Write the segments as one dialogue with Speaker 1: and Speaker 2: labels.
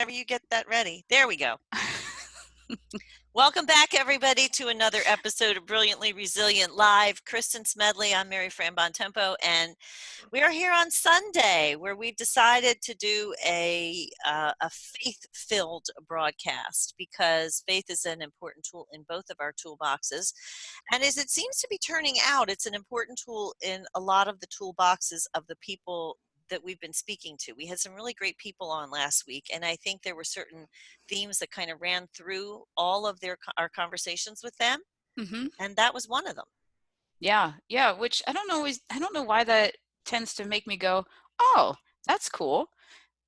Speaker 1: Whenever you get that ready. There we go. Welcome back, everybody, to another episode of Brilliantly Resilient Live. Kristen Smedley, I'm Mary Fran Bontempo, and we are here on Sunday, where we've decided to do a faith-filled broadcast, because faith is an important tool in both of our toolboxes. And as it seems to be turning out, it's an important tool in a lot of the toolboxes of the people that we've been speaking to. We had some really great people on last week, and I think there were certain themes that kind of ran through all of our conversations with them, and that was one of them.
Speaker 2: Yeah, which I don't know why that tends to make me go, oh, that's cool,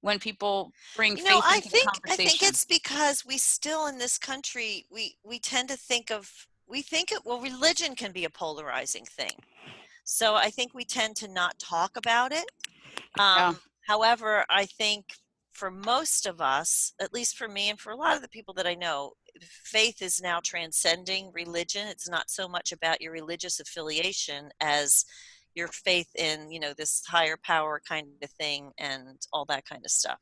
Speaker 2: when people bring faith
Speaker 1: I
Speaker 2: into the
Speaker 1: think
Speaker 2: conversation.
Speaker 1: it's because we still in this country, we tend to think religion can be a polarizing thing. So I think we tend to not talk about it.
Speaker 2: Yeah.
Speaker 1: However, I think for most of us, at least for me and for a lot of the people that I know, faith is now transcending religion. It's not so much about your religious affiliation as your faith in, this higher power kind of thing and all that kind of stuff.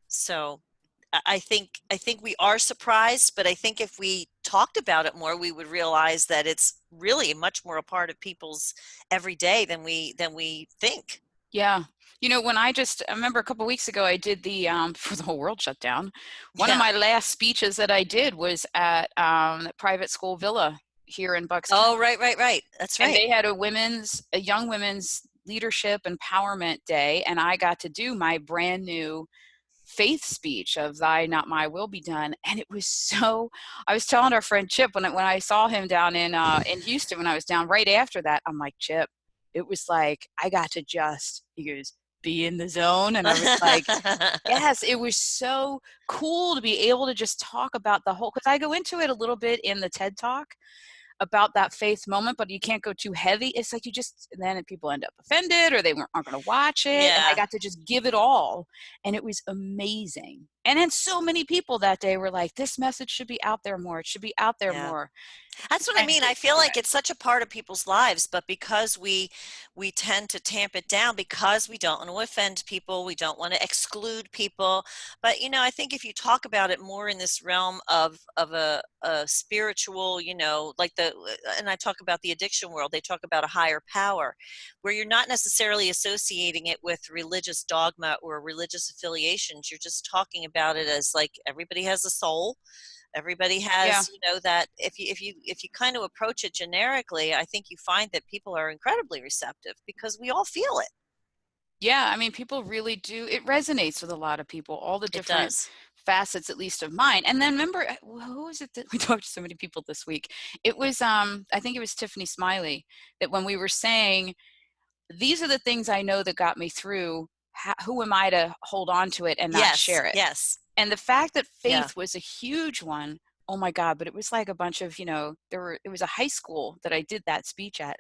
Speaker 1: So I think we are surprised, but I think if we talked about it more, we would realize that it's really much more a part of people's everyday than we think.
Speaker 2: Yeah. When I remember a couple of weeks ago, I did the, for the whole world shut down. One of
Speaker 1: Yeah.
Speaker 2: my last speeches that I did was at the private school villa here in Bucks
Speaker 1: Oh,
Speaker 2: County.
Speaker 1: right. That's
Speaker 2: And
Speaker 1: right.
Speaker 2: they had a young women's leadership empowerment day, and I got to do my brand new faith speech of "Thy, not my will be done," and it was so. I was telling our friend Chip when I saw him down in Houston when I was down right after that. I'm like, Chip, it was like I got to he goes, be in the zone, and I was like, yes, it was so cool to be able to just talk about the whole, because I go into it a little bit in the TED Talk about that faith moment, but you can't go too heavy. It's like then people end up offended, or they aren't going to watch it. And I
Speaker 1: Yeah.
Speaker 2: got to just give it all, and it was amazing. And then so many people that day were like, this message should be out there more. It should be out there
Speaker 1: Yeah.
Speaker 2: more.
Speaker 1: That's what I
Speaker 2: And
Speaker 1: mean. I feel like it's such a part of people's lives, but because we tend to tamp it down because we don't want to offend people, we don't want to exclude people. But I think if you talk about it more in this realm of a spiritual, and I talk about the addiction world, they talk about a higher power, where you're not necessarily associating it with religious dogma or religious affiliations. You're just talking about it as like everybody has a soul. Everybody
Speaker 2: yeah.
Speaker 1: has, that if you kind of approach it generically, I think you find that people are incredibly receptive because we all feel it.
Speaker 2: Yeah, I mean, people really do. It resonates with a lot of people, all the
Speaker 1: It
Speaker 2: different
Speaker 1: does.
Speaker 2: facets, at least of mine. And then remember, who was it that we talked to so many people this week? It was, I think it was Tiffany Smiley, that when we were saying, these are the things I know that got me through, who am I to hold on to it and not
Speaker 1: Yes.
Speaker 2: share it?
Speaker 1: Yes.
Speaker 2: And the fact that
Speaker 1: Yeah.
Speaker 2: faith was a huge one, oh my God, but it was like a bunch of, it was a high school that I did that speech at.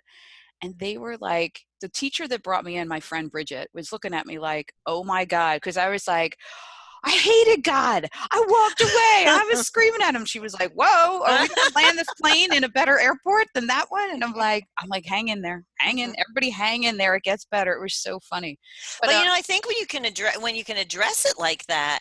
Speaker 2: And they were like, the teacher that brought me in, my friend Bridget, was looking at me like, oh my God. Because I was like, I hated God. I walked away. I was screaming at him. She was like, whoa, are we going to land this plane in a better airport than that one? And I'm like, hang in there. Hang in. Everybody hang in there. It gets better. It was so funny. But
Speaker 1: But I think when you can address it like that,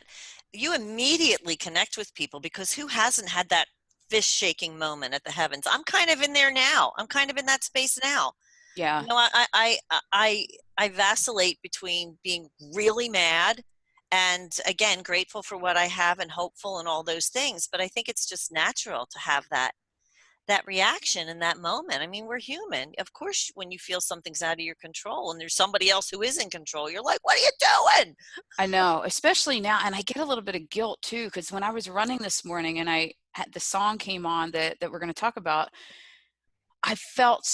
Speaker 1: you immediately connect with people, because who hasn't had that fish shaking moment at the heavens? I'm kind of in there now. I'm kind of in that space now.
Speaker 2: yeah.
Speaker 1: I vacillate between being really mad and, again, grateful for what I have and hopeful and all those things. But I think it's just natural to have that reaction in that moment. I mean, we're human. Of course, when you feel something's out of your control and there's somebody else who is in control, you're like, what are you doing?
Speaker 2: I know, especially now. And I get a little bit of guilt too, because when I was running this morning and the song came on that we're going to talk about, I felt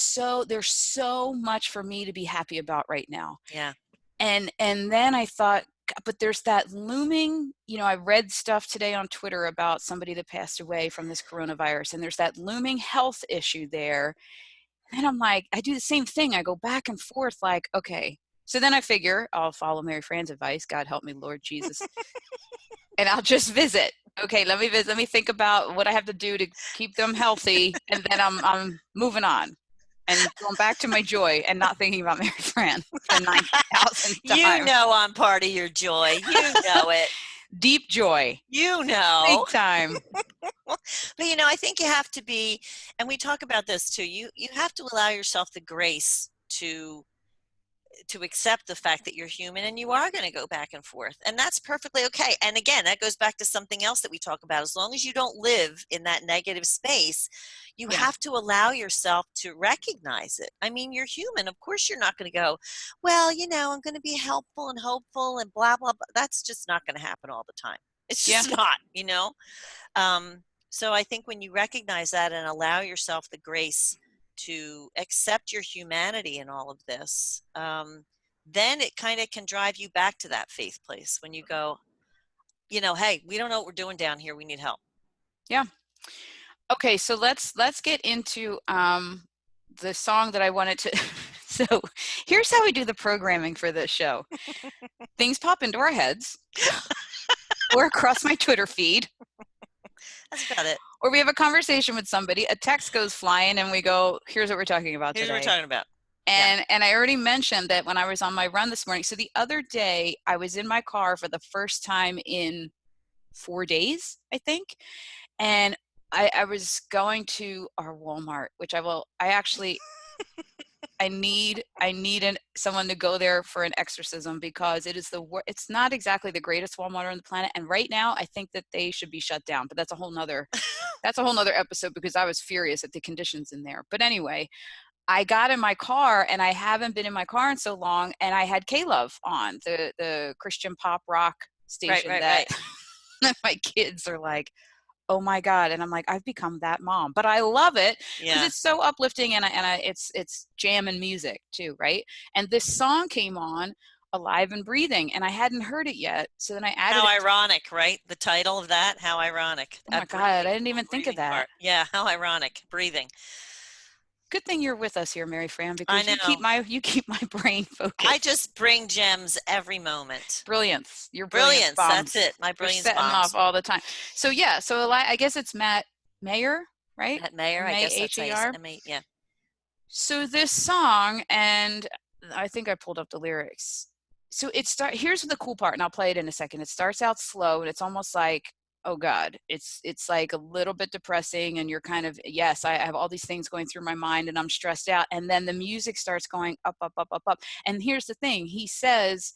Speaker 2: there's so much for me to be happy about right now.
Speaker 1: Yeah.
Speaker 2: And then I thought, but there's that looming, I read stuff today on Twitter about somebody that passed away from this coronavirus, and there's that looming health issue there. And then I'm like, I do the same thing. I go back and forth like, okay. So then I figure I'll follow Mary Fran's advice. God help me, Lord Jesus. And I'll just visit. Okay, let me visit. Let me think about what I have to do to keep them healthy. And then I'm moving on and going back to my joy and not thinking about Mary Fran for 9,000 times.
Speaker 1: I'm part of your joy. You know it.
Speaker 2: Deep joy.
Speaker 1: You know.
Speaker 2: Big time.
Speaker 1: But I think you have to be, and we talk about this too. You have to allow yourself the grace to accept the fact that you're human and you are going to go back and forth, and that's perfectly okay. And again, that goes back to something else that we talk about. As long as you don't live in that negative space, you
Speaker 2: Yeah.
Speaker 1: have to allow yourself to recognize it. I mean, you're human. Of course you're not going to go, well, I'm going to be helpful and hopeful and blah blah blah. That's just not going to happen all the time. It's
Speaker 2: Yeah.
Speaker 1: just not. So I think when you recognize that and allow yourself the grace to accept your humanity in all of this, then it kind of can drive you back to that faith place when you go, hey, we don't know what we're doing down here. We need help.
Speaker 2: Yeah. Okay, so let's get into the song that I wanted to. So here's how we do the programming for this show. Things pop into our heads or across my Twitter feed.
Speaker 1: That's about it.
Speaker 2: Or we have a conversation with somebody, a text goes flying, and we go, here's what we're talking about
Speaker 1: Here's
Speaker 2: today.
Speaker 1: what we're talking about.
Speaker 2: And I already mentioned that when I was on my run this morning. So the other day, I was in my car for the first time in 4 days, I think. And I was going to our Walmart, which I need someone to go there for an exorcism, because it's not exactly the greatest Walmart on the planet. And right now I think that they should be shut down, but that's a whole nother episode, because I was furious at the conditions in there. But anyway, I got in my car, and I haven't been in my car in so long, and I had K-Love on, the Christian pop rock station
Speaker 1: right.
Speaker 2: My kids are like, oh my God. And I'm like, I've become that mom, but I love it because it's so uplifting, and it's jamming music too, right? And this song came on, Alive and Breathing, and I hadn't heard it yet. So then I added
Speaker 1: How ironic, right? The title of that, how ironic.
Speaker 2: Oh my God, I didn't even think of that.
Speaker 1: Part. Yeah, how ironic. Breathing.
Speaker 2: Good thing you're with us here, Mary Fran, because
Speaker 1: I know.
Speaker 2: you keep my brain focused.
Speaker 1: I just bring gems every moment.
Speaker 2: Brilliance. Your
Speaker 1: brilliance
Speaker 2: bombs.
Speaker 1: That's it. My brilliance
Speaker 2: We're setting
Speaker 1: bombs
Speaker 2: off all the time. So yeah, so I guess it's Matt Mayer, right?
Speaker 1: Matt Mayer, I guess that's
Speaker 2: H-A-R.
Speaker 1: yeah.
Speaker 2: So this song, and I think I pulled up the lyrics. So here's the cool part, and I'll play it in a second. It starts out slow, and it's almost like, oh God, it's like a little bit depressing, and you're kind of, yes, I have all these things going through my mind, and I'm stressed out. And then the music starts going up, up, up, up, up. And here's the thing. He says,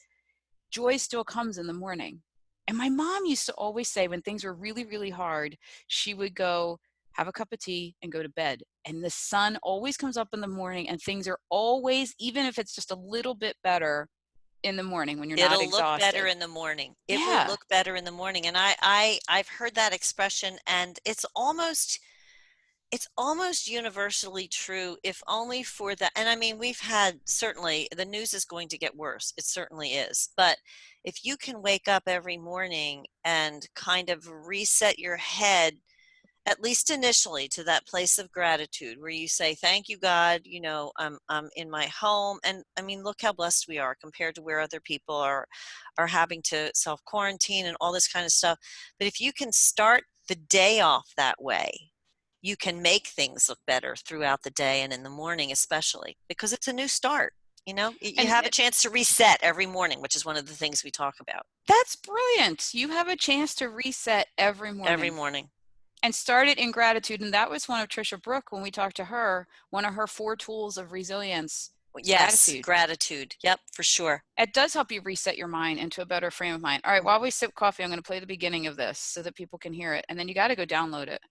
Speaker 2: joy still comes in the morning. And my mom used to always say, when things were really, really hard, she would go have a cup of tea and go to bed. And the sun always comes up in the morning, and things are always, even if it's just a little bit better in the morning when you're not exhausted.
Speaker 1: It'll look better in the morning. It will look better in the morning. And I've heard that expression, and it's almost universally true, if only for that. And I mean, we've had, certainly the news is going to get worse. It certainly is. But if you can wake up every morning and kind of reset your head, at least initially, to that place of gratitude where you say, thank you, God, I'm in my home. And I mean, look how blessed we are compared to where other people are having to self-quarantine and all this kind of stuff. But if you can start the day off that way, you can make things look better throughout the day, and in the morning especially, because it's a new start. You have a chance to reset every morning, which is one of the things we talk about.
Speaker 2: That's brilliant. You have a chance to reset every morning.
Speaker 1: Every morning.
Speaker 2: And start it in gratitude. And that was one of Trisha Brooke, when we talked to her, one of her 4 tools of resilience.
Speaker 1: Yes, gratitude. Yep, for sure.
Speaker 2: It does help you reset your mind into a better frame of mind. All right, while we sip coffee, I'm going to play the beginning of this so that people can hear it. And then you got to go download it.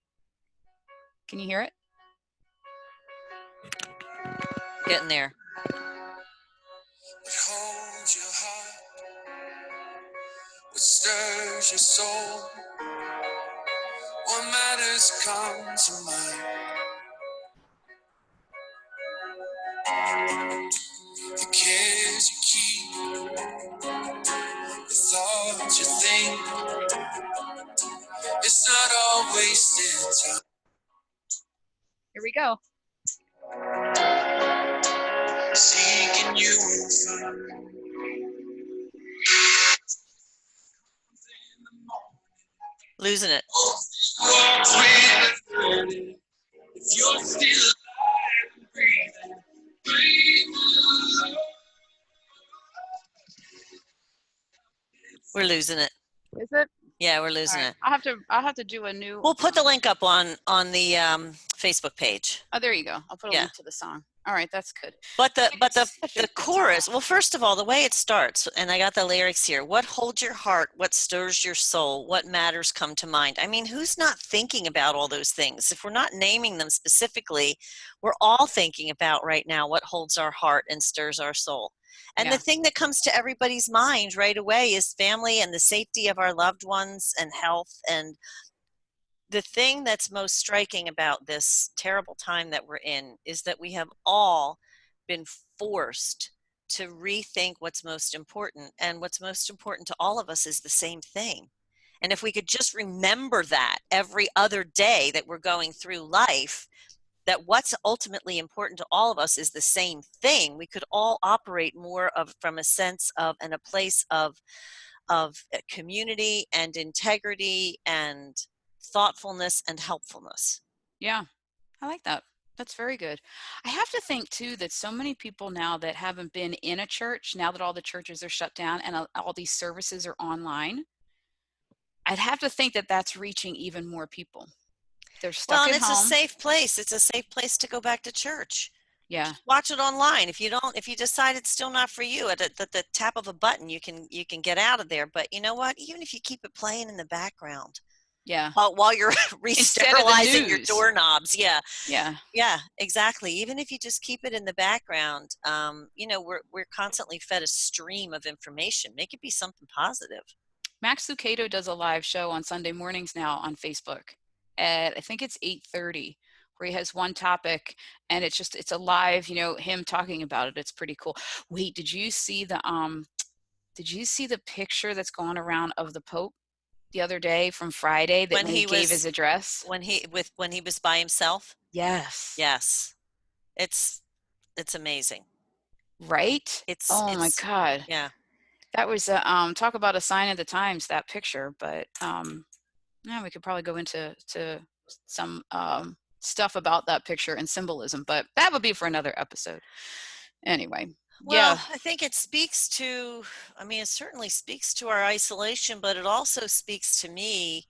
Speaker 2: Can you hear it?
Speaker 1: Getting there.
Speaker 3: What holds your heart? What stirs your soul? What matters comes to mind. The cares you keep, the thoughts you think. It's not all wasted time.
Speaker 2: Here we go.
Speaker 3: Seeking you will find.
Speaker 1: Losing it.
Speaker 3: If you're still alive and breathing, breathe.
Speaker 1: We're losing it.
Speaker 2: Is it?
Speaker 1: Yeah, we're
Speaker 2: All
Speaker 1: losing
Speaker 2: right.
Speaker 1: it.
Speaker 2: I'll have to do a new.
Speaker 1: We'll put the link up on the Facebook page.
Speaker 2: Oh, there you go. I'll put a
Speaker 1: Yeah.
Speaker 2: link to the song. All right, that's good.
Speaker 1: But the
Speaker 2: Such a good
Speaker 1: chorus.
Speaker 2: song.
Speaker 1: Well, first of all, the way it starts, and I got the lyrics here. What holds your heart? What stirs your soul? What matters come to mind? I mean, who's not thinking about all those things? If we're not naming them specifically, we're all thinking about right now what holds our heart and stirs our soul. And
Speaker 2: Yeah.
Speaker 1: the thing that comes to everybody's mind right away is family and the safety of our loved ones and health. And the thing that's most striking about this terrible time that we're in is that we have all been forced to rethink what's most important. And what's most important to all of us is the same thing. And if we could just remember that every other day that we're going through life, that what's ultimately important to all of us is the same thing, we could all operate more of from a sense of and a place of community and integrity and thoughtfulness and helpfulness.
Speaker 2: Yeah. I like that. That's very good. I have to think too that so many people now that haven't been in a church, now that all the churches are shut down and all these services are online, I'd have to think that that's reaching even more people. They're
Speaker 1: Well,
Speaker 2: stuck
Speaker 1: and
Speaker 2: at
Speaker 1: it's a
Speaker 2: home.
Speaker 1: safe place. It's a safe place to go back to church.
Speaker 2: Yeah.
Speaker 1: Just watch it online. If you decide it's still not for you, at the tap of a button, you can get out of there. But you know what? Even if you keep it playing in the background,
Speaker 2: Yeah.
Speaker 1: while you're
Speaker 2: Instead of the
Speaker 1: re-sterilizing your
Speaker 2: news.
Speaker 1: doorknobs, yeah,
Speaker 2: Yeah.
Speaker 1: yeah, exactly. Even if you just keep it in the background, we're constantly fed a stream of information. Make it be something positive.
Speaker 2: Max Lucado does a live show on Sunday mornings now on Facebook at I think it's 8:30, where he has one topic and it's a live, him talking about it. It's pretty cool. Wait, did you see the picture that's going around of the Pope the other day from Friday that
Speaker 1: When
Speaker 2: when he
Speaker 1: he
Speaker 2: gave
Speaker 1: was
Speaker 2: his address?
Speaker 1: when he was by himself.
Speaker 2: Yes.
Speaker 1: Yes, it's amazing.
Speaker 2: Right? Oh my
Speaker 1: It's
Speaker 2: God.
Speaker 1: yeah.
Speaker 2: That was talk about a sign of the times, that picture, but yeah, we could probably go into some stuff about that picture and symbolism, but that would be for another episode. Anyway,
Speaker 1: Well,
Speaker 2: yeah,
Speaker 1: I think it speaks to, I mean, it certainly speaks to our isolation, but it also speaks to me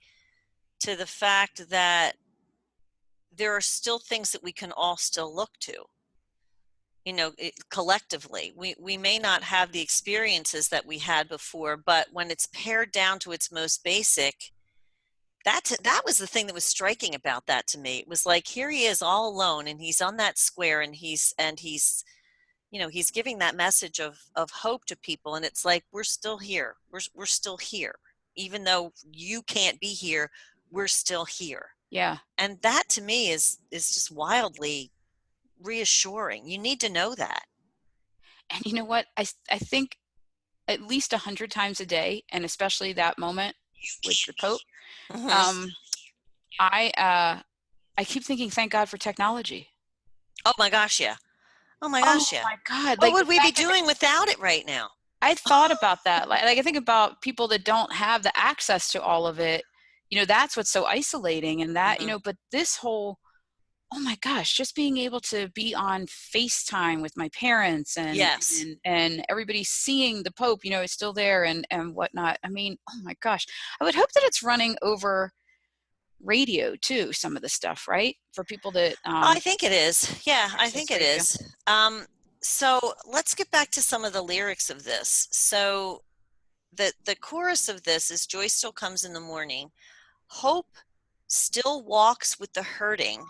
Speaker 1: to the fact that there are still things that we can all still look to. Collectively, we may not have the experiences that we had before, but when it's pared down to its most basic, that was the thing that was striking about that to me. It was like, here he is all alone, and he's on that square, and he's giving that message of hope to people, and it's like, we're still here. We're still here, even though you can't be here. We're still here,
Speaker 2: yeah.
Speaker 1: and that to me is just wildly reassuring. You need to know that.
Speaker 2: And you know what? I think at least 100 times a day, and especially that moment with the Pope,
Speaker 1: Hmm.
Speaker 2: um, I keep thinking, thank God for technology.
Speaker 1: Oh my gosh, yeah. Oh my
Speaker 2: Oh
Speaker 1: gosh, yeah.
Speaker 2: my God!
Speaker 1: What
Speaker 2: Like the
Speaker 1: would we be
Speaker 2: fact that
Speaker 1: doing without it right now?
Speaker 2: I thought about that. Like I think about people that don't have the access to all of it. That's what's so isolating, and that
Speaker 1: Hmm.
Speaker 2: but this whole, oh my gosh, just being able to be on FaceTime with my parents and
Speaker 1: Yes.
Speaker 2: and everybody seeing the Pope, is still there and whatnot. I mean, oh my gosh, I would hope that it's running over radio too. Some of the stuff, right, for people that
Speaker 1: I think it is. Yeah, I
Speaker 2: access
Speaker 1: think it
Speaker 2: radio.
Speaker 1: is. So let's get back to some of the lyrics of this. So the chorus of this is, joy still comes in the morning. Hope still walks with the hurting.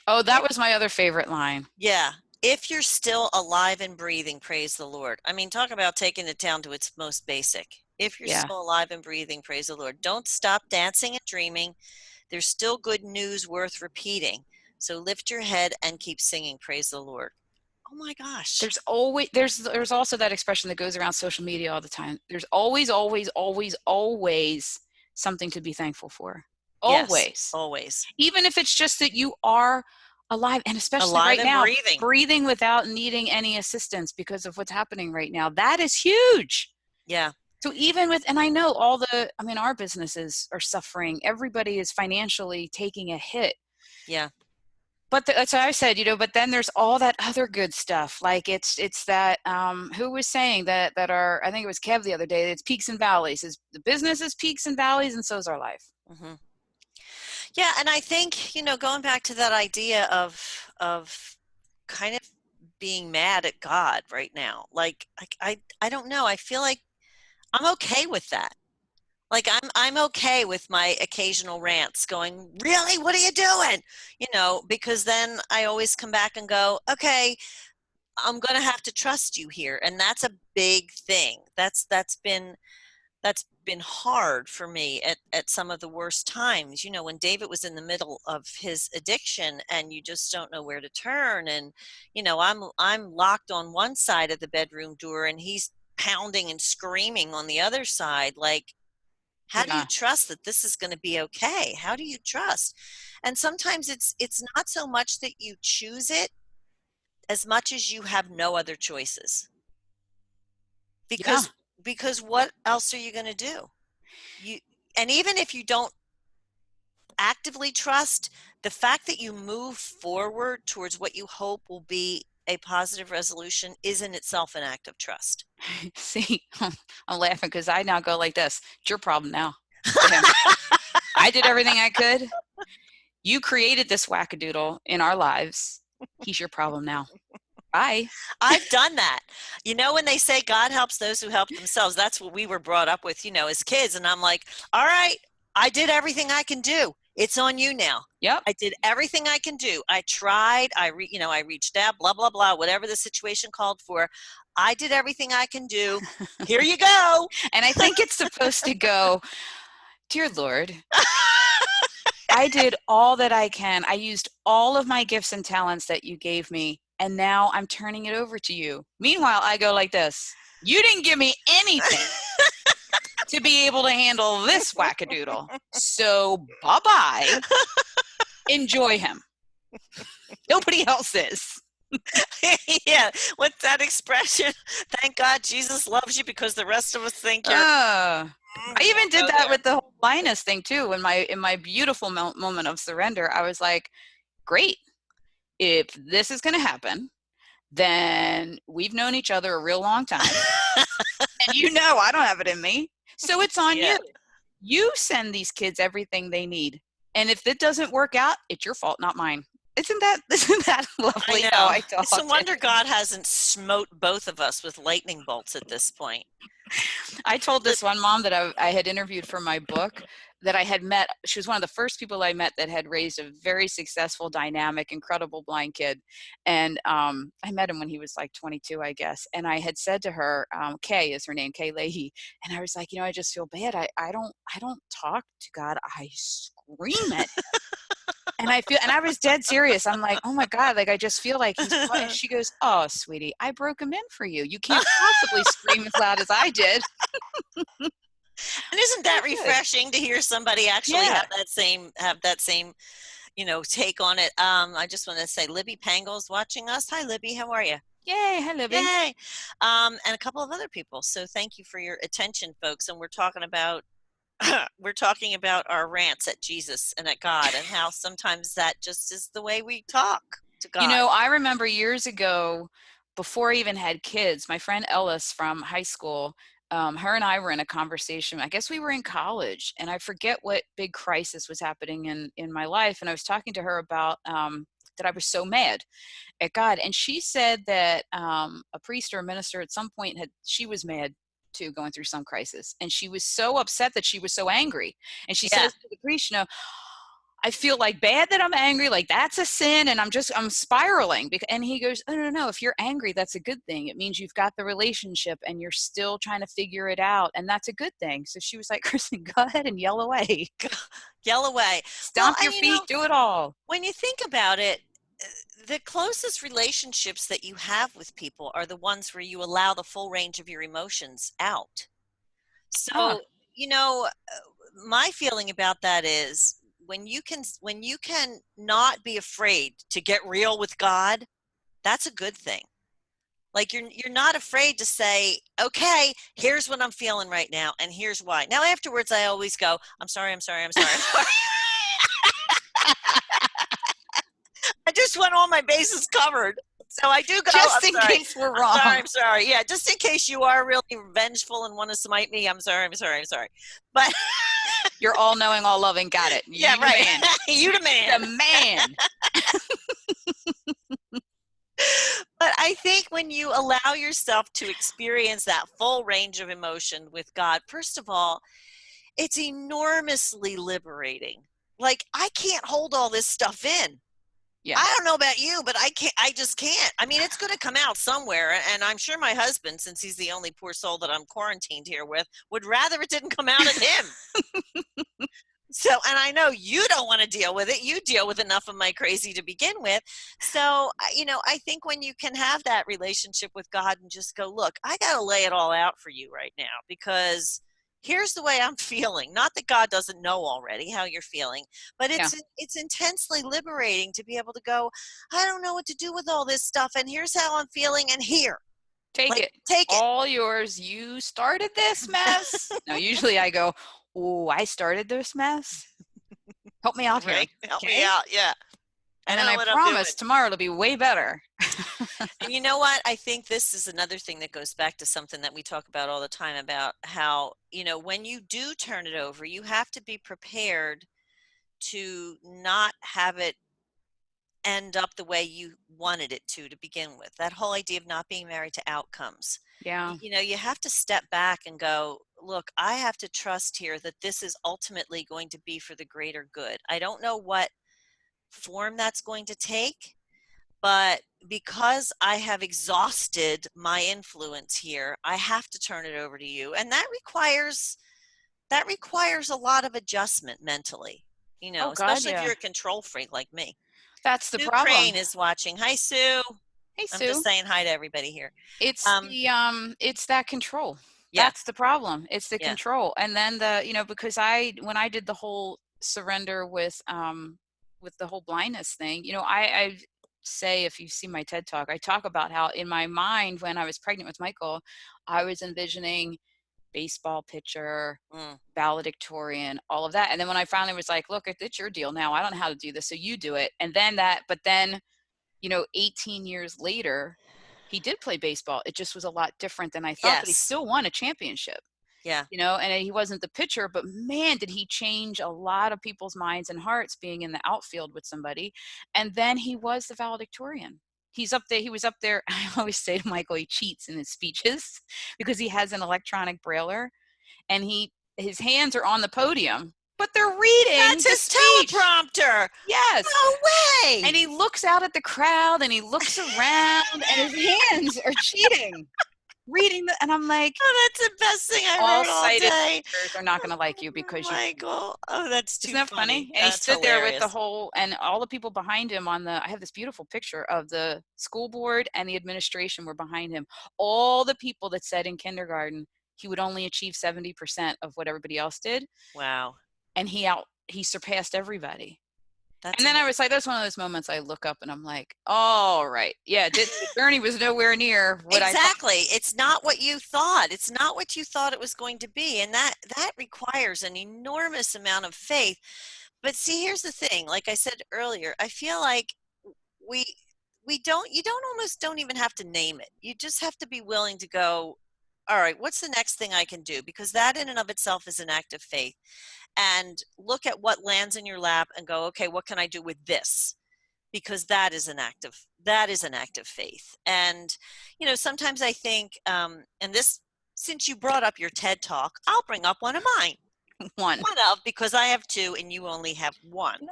Speaker 2: Oh, that was my other favorite line.
Speaker 1: Yeah. If you're still alive and breathing, praise the Lord. I mean, talk about taking it down to its most basic. If you're
Speaker 2: Yeah.
Speaker 1: still alive and breathing, praise the Lord. Don't stop dancing and dreaming. There's still good news worth repeating. So lift your head and keep singing, praise the Lord. Oh my gosh.
Speaker 2: There's also that expression that goes around social media all the time. There's always, always, always, always something to be thankful for.
Speaker 1: Yes,
Speaker 2: Always.
Speaker 1: always.
Speaker 2: Even if it's just that you are alive, and especially
Speaker 1: Alive
Speaker 2: right
Speaker 1: and
Speaker 2: now,
Speaker 1: breathing.
Speaker 2: breathing without needing any assistance because of what's happening right now. That is huge.
Speaker 1: Yeah.
Speaker 2: So and I know our businesses are suffering. Everybody is financially taking a hit.
Speaker 1: Yeah.
Speaker 2: But that's what I said, but then there's all that other good stuff. Like it's that, who was saying that I think it was Kev the other day, it's peaks and valleys. The business is peaks and valleys, and so is our life.
Speaker 1: Mm-hmm. Yeah, and I think, going back to that idea of kind of being mad at God right now, like I don't know. I feel like I'm okay with that. Like I'm okay with my occasional rants going, really? What are you doing? Because then I always come back and go, okay, I'm going to have to trust you here. And that's a big thing. That's been hard for me at some of the worst times, when David was in the middle of his addiction and you just don't know where to turn. And, I'm locked on one side of the bedroom door and he's pounding and screaming on the other side. Like, how do you trust that this is going to be okay? How do you trust? And sometimes it's not so much that you choose it as much as you have no other choices. Because what else are you going to do? And even if you don't actively trust, the fact that you move forward towards what you hope will be a positive resolution is in itself an act of trust.
Speaker 2: See, I'm laughing because I now go like this. It's your problem now. I did everything I could. You created this wackadoodle in our lives. He's your problem now. Bye.
Speaker 1: I've done that. When they say God helps those who help themselves, that's what we were brought up with, as kids. And I'm like, all right, I did everything I can do. It's on you now.
Speaker 2: Yep.
Speaker 1: I did everything I can do. I tried. I reached out, blah, blah, blah, whatever the situation called for. I did everything I can do. Here you go.
Speaker 2: And I think it's supposed to go, dear Lord, I did all that I can. I used all of my gifts and talents that you gave me. And now I'm turning it over to you. Meanwhile, I go like this. You didn't give me anything to be able to handle this wackadoodle. So bye-bye. Enjoy him. Nobody else is.
Speaker 1: Yeah. What's that expression? Thank God Jesus loves you because the rest of us think you're...
Speaker 2: I even did that with the whole Linus thing too. In my beautiful moment of surrender, I was like, great. If this is going to happen, then we've known each other a real long time. And I don't have it in me. So it's on you. You send these kids everything they need. And if it doesn't work out, it's your fault, not mine. Isn't that lovely?
Speaker 1: I know. It's a wonder God hasn't smote both of us with lightning bolts at this point.
Speaker 2: I told this one mom that I had interviewed for my book that I had met. She was one of the first people I met that had raised a very successful, dynamic, incredible blind kid. And I met him when he was like 22, I guess. And I had said to her, Kay is her name, Kay Leahy. And I was like, I just feel bad. I don't talk to God. I scream at him. And I was dead serious. I'm like, oh my God, like I just feel like he's. And she goes, oh, sweetie, I broke him in for you. You can't possibly scream as loud as I did.
Speaker 1: And isn't that refreshing to hear somebody actually have that same take on it? I just want to say Libby Pangle's watching us. Hi, Libby. How are you?
Speaker 2: Yay. Hi, Libby.
Speaker 1: Yay. And a couple of other people. So thank you for your attention, folks. And we're talking about our rants at Jesus and at God and how sometimes that just is the way we talk to God.
Speaker 2: I remember years ago, before I even had kids, my friend Ellis from high school, her and I were in a conversation. I guess we were in college, and I forget what big crisis was happening in my life. And I was talking to her about that I was so mad at God. And she said that a priest or a minister at some point she was mad too, going through some crisis. And she was so upset that she was so angry. And she says to the priest, I feel like bad that I'm angry, like that's a sin, and I'm spiraling. And he goes, oh, no, if you're angry, that's a good thing. It means you've got the relationship and you're still trying to figure it out, and that's a good thing. So she was like, Kristen, go ahead and yell away.
Speaker 1: Yell away.
Speaker 2: Stomp your feet, do it all.
Speaker 1: When you think about it, the closest relationships that you have with people are the ones where you allow the full range of your emotions out. So, my feeling about that is when you can not be afraid to get real with God, that's a good thing. Like you're not afraid to say, okay, here's what I'm feeling right now, and here's why. Now afterwards, I always go, I'm sorry. I just want all my bases covered. So I do go.
Speaker 2: Just
Speaker 1: I'm
Speaker 2: in
Speaker 1: sorry.
Speaker 2: case we're wrong.
Speaker 1: I'm sorry. Yeah, just in case you are really vengeful and want to smite me. I'm sorry. But
Speaker 2: You're all knowing, all loving. Got it.
Speaker 1: yeah,
Speaker 2: You
Speaker 1: right.
Speaker 2: Man.
Speaker 1: You the man.
Speaker 2: The man.
Speaker 1: But I think when you allow yourself to experience that full range of emotion with God, first of all, it's enormously liberating. Like, I can't hold all this stuff in.
Speaker 2: Yeah.
Speaker 1: I don't know about you, but I just can't. I mean, it's going to come out somewhere. And I'm sure my husband, since he's the only poor soul that I'm quarantined here with, would rather it didn't come out of him. So, and I know you don't want to deal with it. You deal with enough of my crazy to begin with. So, I think when you can have that relationship with God and just go, look, I got to lay it all out for you right now, because here's the way I'm feeling. Not that God doesn't know already how you're feeling, but it's intensely liberating to be able to go, I don't know what to do with all this stuff, and here's how I'm feeling, and here.
Speaker 2: Take it. All yours. You started this mess. No, usually I go, oh, I started this mess. Help me out here.
Speaker 1: Help me out. Yeah.
Speaker 2: And then I promise tomorrow it'll be way better.
Speaker 1: And you know what? I think this is another thing that goes back to something that we talk about all the time, about how, when you do turn it over, you have to be prepared to not have it end up the way you wanted it to begin with. That whole idea of not being married to outcomes.
Speaker 2: Yeah.
Speaker 1: You have to step back and go, look, I have to trust here that this is ultimately going to be for the greater good. I don't know what form that's going to take, but because I have exhausted my influence here, I have to turn it over to you. And that requires a lot of adjustment mentally, especially if you're a control freak like me.
Speaker 2: That's the
Speaker 1: Sue
Speaker 2: problem.
Speaker 1: Crane is watching. Hi, Sue.
Speaker 2: Hey, Sue.
Speaker 1: I'm just saying hi to everybody here.
Speaker 2: It's it's that control.
Speaker 1: Yeah.
Speaker 2: That's the problem. It's the control. And then because when I did the whole surrender with the whole blindness thing, I say, if you see my TED Talk, I talk about how in my mind, when I was pregnant with Michael, I was envisioning baseball pitcher, valedictorian, all of that. And then when I finally was like, look, it's your deal now. I don't know how to do this, so you do it. And then 18 years later, he did play baseball. It just was a lot different than I thought, but he still won a championship.
Speaker 1: Yeah.
Speaker 2: And he wasn't the pitcher, but man, did he change a lot of people's minds and hearts being in the outfield with somebody. And then he was the valedictorian. He was up there. I always say to Michael, he cheats in his speeches because he has an electronic brailler, and his hands are on the podium, but they're reading.
Speaker 1: That's his teleprompter.
Speaker 2: Yes.
Speaker 1: No way.
Speaker 2: And he looks out at the crowd and he looks around and his hands are cheating. Reading and I'm like,
Speaker 1: oh, that's the best thing I've heard all day.
Speaker 2: They're not going to like you because
Speaker 1: Michael. Oh, that's too
Speaker 2: Isn't that funny? And
Speaker 1: that's
Speaker 2: he stood there with
Speaker 1: hilarious.
Speaker 2: the whole, and all the people behind him I have this beautiful picture of the school board and the administration were behind him. All the people that said in kindergarten he would only achieve 70% of what everybody else did.
Speaker 1: Wow.
Speaker 2: And he surpassed everybody.
Speaker 1: That's
Speaker 2: and then I was like, that's one of those moments I look up and I'm like, all right. Yeah, the journey was nowhere near what
Speaker 1: exactly. It's not what you thought. It's not what you thought it was going to be. And that requires an enormous amount of faith. But see, here's the thing. Like I said earlier, I feel like you don't even have to name it. You just have to be willing to go, all right, what's the next thing I can do? Because that in and of itself is an act of faith. And look at what lands in your lap and go, okay, what can I do with this? Because that is an act of faith. And, sometimes I think, and this, since you brought up your TED Talk, I'll bring up one of mine.
Speaker 2: One
Speaker 1: of, because I have two and you only have one.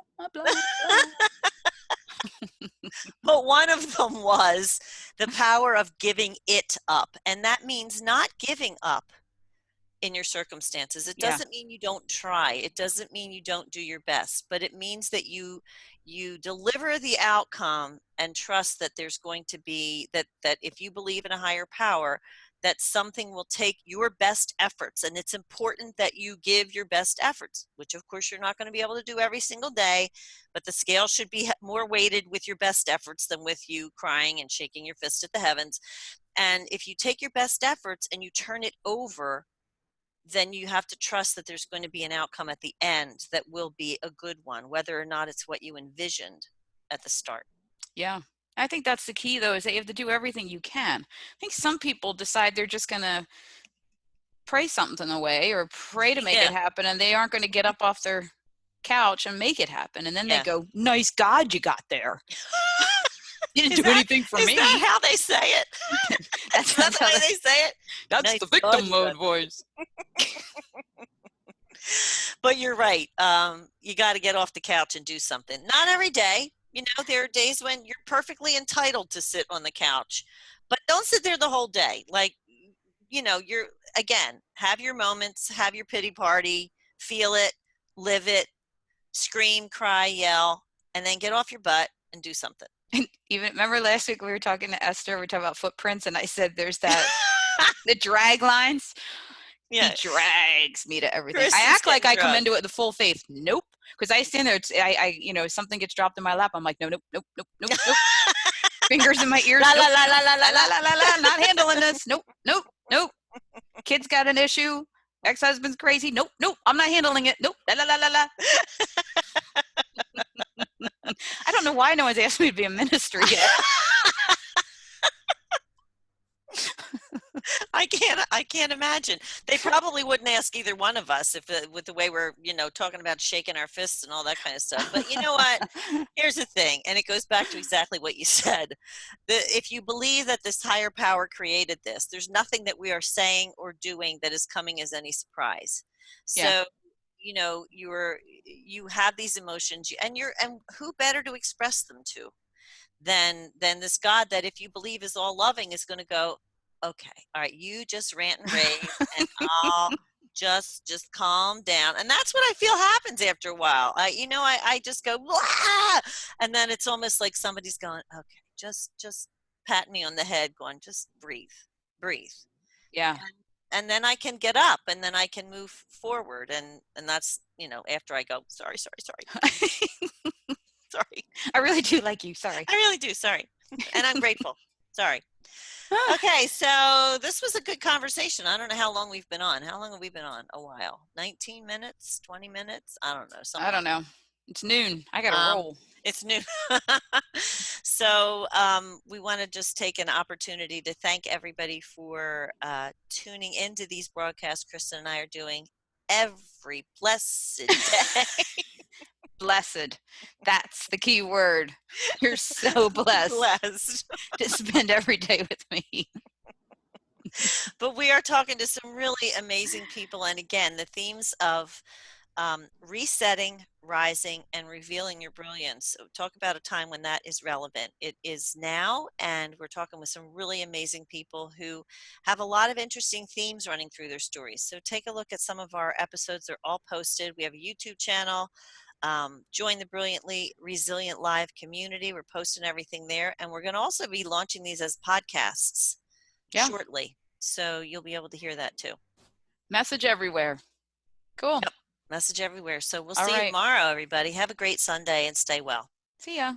Speaker 1: But one of them was the power of giving it up. And that means not giving up in your circumstances. It doesn't mean you don't try. It doesn't mean you don't do your best, but it means that you deliver the outcome and trust that there's going to be that if you believe in a higher power, that something will take your best efforts. And it's important that you give your best efforts, which of course you're not going to be able to do every single day, but the scale should be more weighted with your best efforts than with you crying and shaking your fist at the heavens. And if you take your best efforts and you turn it over, then you have to trust that there's going to be an outcome at the end that will be a good one, whether or not it's what you envisioned at the start.
Speaker 2: Yeah. I think that's the key, though, is that you have to do everything you can. I think some people decide they're just going to pray something away or pray to make it
Speaker 1: Yeah.
Speaker 2: happen, and they aren't going to get up off their couch and make it happen. And then they
Speaker 1: Yeah.
Speaker 2: go, nice God you got there. You didn't
Speaker 1: Is
Speaker 2: do anything for
Speaker 1: is
Speaker 2: me.
Speaker 1: that how they say it?
Speaker 2: That's
Speaker 1: Is that the
Speaker 2: how
Speaker 1: way they say it?
Speaker 2: that's
Speaker 1: Nice
Speaker 2: the
Speaker 1: God
Speaker 2: victim
Speaker 1: you
Speaker 2: mode
Speaker 1: got
Speaker 2: voice.
Speaker 1: But you're right. You got to get off the couch and do something. Not every day. You know, there are days when you're perfectly entitled to sit on the couch, but don't sit there the whole day. Like, you know, again, have your moments, have your pity party, feel it, live it, scream, cry, yell, and then get off your butt and do something.
Speaker 2: Even remember last week we were talking to Esther, we were talking about footprints, and I said there's the drag lines.
Speaker 1: Yeah.
Speaker 2: He drags me to everything. I
Speaker 1: Kristen's
Speaker 2: act like
Speaker 1: getting
Speaker 2: I come
Speaker 1: drugged.
Speaker 2: into it with full faith. Nope. Because I stand there, something gets dropped in my lap. I'm like, no, nope, nope, nope, nope, nope. Fingers in my ears.
Speaker 1: La,
Speaker 2: Nope,
Speaker 1: la, la,
Speaker 2: nope,
Speaker 1: la, la,
Speaker 2: la,
Speaker 1: la,
Speaker 2: la,
Speaker 1: la.
Speaker 2: la, la, la, not handling this. Nope, nope, nope. Kid's got an issue. Ex-husband's crazy. Nope, nope, I'm not handling it. Nope, la, la, la, la, la. I don't know why no one's asked me to be a minister yet.
Speaker 1: I can't imagine. They probably wouldn't ask either one of us if with the way we're, you know, talking about shaking our fists and all that kind of stuff. But you know what? Here's the thing, and it goes back to exactly what you said. If you believe that this higher power created this, there's nothing that we are saying or doing that is coming as any surprise.
Speaker 2: Yeah.
Speaker 1: So, you know, you have these emotions, and who better to express them to than this God that, if you believe is all loving, is going to go, okay, all right, you just rant and rave, and I'll just calm down. And that's what I feel happens after a while. I just go, "Wah!" And then it's almost like somebody's going, okay, just pat me on the head, going, just breathe.
Speaker 2: Yeah.
Speaker 1: And then I can get up, and then I can move forward. And that's, you know, after I go, sorry. Sorry.
Speaker 2: I really do like you. Sorry.
Speaker 1: I really do. Sorry. And I'm grateful. Sorry. Okay, so this was a good conversation. I don't know how long we've been on. How long have we been on? A while. 19 minutes, 20 minutes? I don't know.
Speaker 2: I don't know. It's noon. I got to roll.
Speaker 1: It's new. So we want to just take an opportunity to thank everybody for tuning into these broadcasts Kristen and I are doing every blessed day.
Speaker 2: Blessed. That's the key word. You're so blessed to spend every day with me.
Speaker 1: But we are talking to some really amazing people. And again, the themes of resetting, rising, and revealing your brilliance. So talk about a time when that is relevant. It is now, and we're talking with some really amazing people who have a lot of interesting themes running through their stories. So take a look at some of our episodes. They're all posted. We have a YouTube channel. Join the Brilliantly Resilient Live community. We're posting everything there, and we're going to also be launching these as podcasts shortly, so you'll be able to hear that too.
Speaker 2: Message everywhere. Cool.
Speaker 1: Yep. Message everywhere. So we'll see you tomorrow, everybody. Have a great Sunday and stay well.
Speaker 2: See ya.